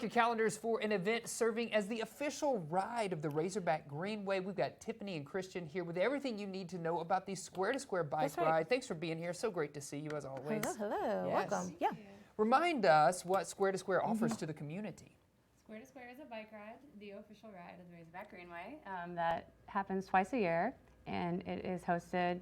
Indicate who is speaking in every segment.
Speaker 1: Your calendars for an event serving as the official ride of the Razorback Greenway. We've got Tiffany and Christian here with everything you need to know about the Square to Square bike ride. Thanks for being here. So great to see you as always.
Speaker 2: Hello.
Speaker 1: Yes.
Speaker 2: Welcome. Yeah.
Speaker 1: Remind us what Square to Square offers to the community.
Speaker 3: Square to Square is a bike ride, the official ride of the Razorback Greenway that happens twice a year, and it is hosted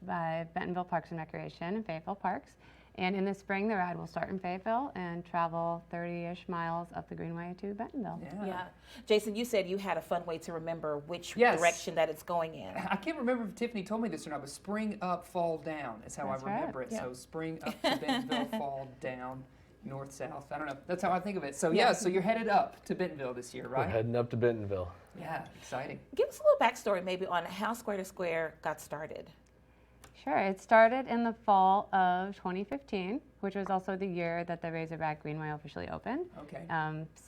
Speaker 3: by Bentonville Parks and Recreation and Fayetteville Parks. And in the spring, the ride will start in Fayetteville and travel 30-ish miles up the Greenway to Bentonville.
Speaker 2: Yeah. Jason, you said you had a fun way to remember which
Speaker 1: Yes.
Speaker 2: direction that it's going in.
Speaker 1: I can't remember if Tiffany told me this or not, but spring up, fall down is how
Speaker 3: That's
Speaker 1: I remember it.
Speaker 2: Yeah.
Speaker 1: So spring up to Bentonville, fall down, north, south. I don't know. That's how I think of it. So yeah, so you're headed up to Bentonville this year,
Speaker 4: We're
Speaker 1: right?
Speaker 4: heading up to Bentonville.
Speaker 1: Yeah, exciting.
Speaker 2: Give us a little backstory maybe on how Square to Square got started.
Speaker 3: Sure. It started in the fall of 2015, which was also the year that the Razorback Greenway officially opened.
Speaker 1: Okay.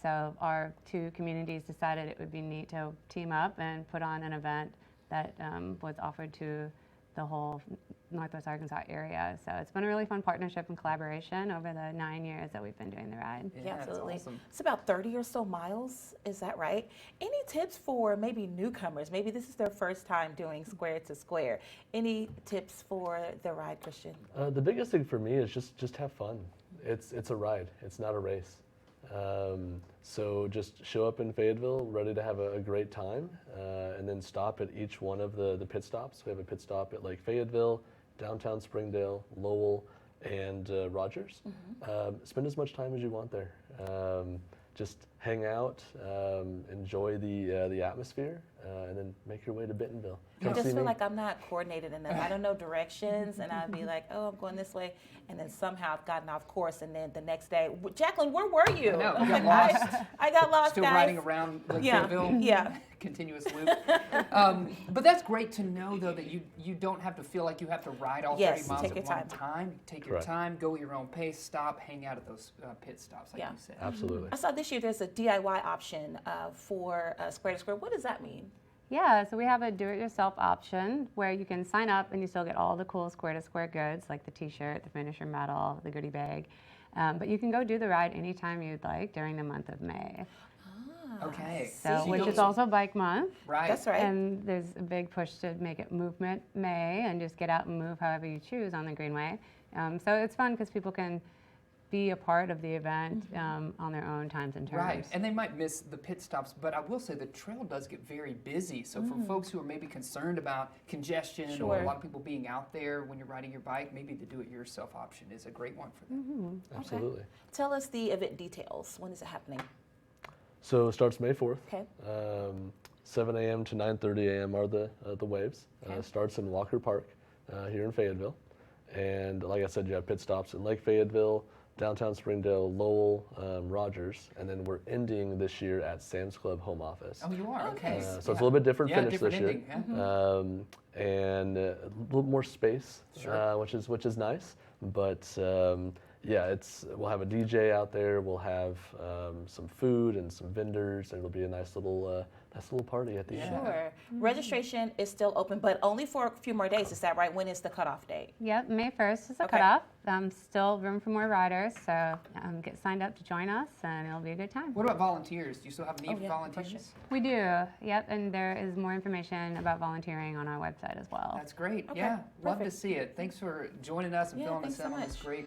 Speaker 3: So our two communities decided it would be neat to team up and put on an event that was offered to the whole Northwest Arkansas area. So it's been a really fun partnership and collaboration over the 9 years that we've been doing the ride.
Speaker 1: Yeah,
Speaker 2: Absolutely.
Speaker 1: That's awesome.
Speaker 2: It's about 30 or so miles, is that right? Any tips for maybe newcomers? Maybe this is their first time doing Square to Square. Any tips for the ride, Christian?
Speaker 4: The biggest thing for me is just have fun. It's a ride. It's not a race. So just show up in Fayetteville, ready to have a great time, and then stop at each one of the pit stops. We have a pit stop at Lake Fayetteville, downtown Springdale, Lowell, and Rogers. Spend as much time as you want there. Just hang out, enjoy the atmosphere, and then make your way to Bentonville.
Speaker 2: I
Speaker 4: Come
Speaker 2: just
Speaker 4: see
Speaker 2: feel
Speaker 4: me.
Speaker 2: like I'm not coordinated enough. I don't know directions, and I'd be like, oh, I'm going this way, and then somehow I've gotten off course, and then the next day, Jacqueline, where were you?
Speaker 1: I know, you got
Speaker 2: I'm like,
Speaker 1: lost.
Speaker 2: I got lost,
Speaker 1: Still
Speaker 2: guys.
Speaker 1: riding around Lake Fayetteville.
Speaker 2: Yeah.
Speaker 1: Continuous loop. But that's great to know, though, that you don't have to feel like you have to ride all 30
Speaker 2: Yes,
Speaker 1: miles
Speaker 2: take
Speaker 1: at
Speaker 2: your
Speaker 1: one
Speaker 2: time.
Speaker 1: time. Take your
Speaker 4: Correct.
Speaker 1: time, go at your own pace, stop, hang out at those pit stops, like
Speaker 2: Yeah.
Speaker 1: you said.
Speaker 4: Absolutely.
Speaker 2: I saw this year there's a DIY option for Square to Square. What does that mean?
Speaker 3: Yeah, so we have a do-it-yourself option where you can sign up and you still get all the cool Square to Square goods like the t-shirt, the finisher medal, the goodie bag. But you can go do the ride anytime you'd like during the month of May.
Speaker 1: Okay.
Speaker 3: So,
Speaker 1: you
Speaker 3: which
Speaker 1: go-
Speaker 3: is also Bike Month.
Speaker 1: right.
Speaker 2: That's right.
Speaker 3: And there's a big push to make it Movement May and just get out and move however you choose on the Greenway. So it's fun because people can be a part of the event on their own times and terms.
Speaker 1: Right, and they might miss the pit stops, but I will say the trail does get very busy. So for folks who are maybe concerned about congestion or
Speaker 2: Sure.
Speaker 1: a lot of people being out there when you're riding your bike, maybe the do-it-yourself option is a great one for them.
Speaker 4: Absolutely.
Speaker 2: Tell us the event details. When is it happening?
Speaker 4: So it starts May 4th.
Speaker 2: Okay.
Speaker 4: 7 a.m. to 9:30 a.m. are the waves.
Speaker 2: Okay.
Speaker 4: Starts in Walker Park here in Fayetteville. And like I said, you have pit stops in Lake Fayetteville, downtown Springdale, Lowell, Rogers, and then we're ending this year at Sam's Club home office.
Speaker 1: Oh, you are? Okay.
Speaker 4: So it's a little bit different finish
Speaker 1: different
Speaker 4: this year.
Speaker 1: ending, yeah.
Speaker 4: And a little more space,
Speaker 1: Sure.
Speaker 4: which is nice. But yeah, we'll have a DJ out there. We'll have some food and some vendors, and it'll be a nice little party at the end.
Speaker 2: Sure. Registration is still open, but only for a few more days. Is that right? When is the cutoff date?
Speaker 3: Yep, May 1st is the
Speaker 2: Okay.
Speaker 3: cutoff. Still room for more riders, so get signed up to join us, and it'll be a good time.
Speaker 1: What about volunteers? Do you still have a need for
Speaker 2: yeah,
Speaker 1: volunteers?
Speaker 3: We do, yep, and there is more information about volunteering on our website as well.
Speaker 1: That's great.
Speaker 2: Okay,
Speaker 1: Yeah, love to
Speaker 2: perfect.
Speaker 1: see it. Thanks for joining us and
Speaker 2: Yeah,
Speaker 1: filling
Speaker 2: thanks
Speaker 1: us
Speaker 2: so
Speaker 1: in on this
Speaker 2: much.
Speaker 1: great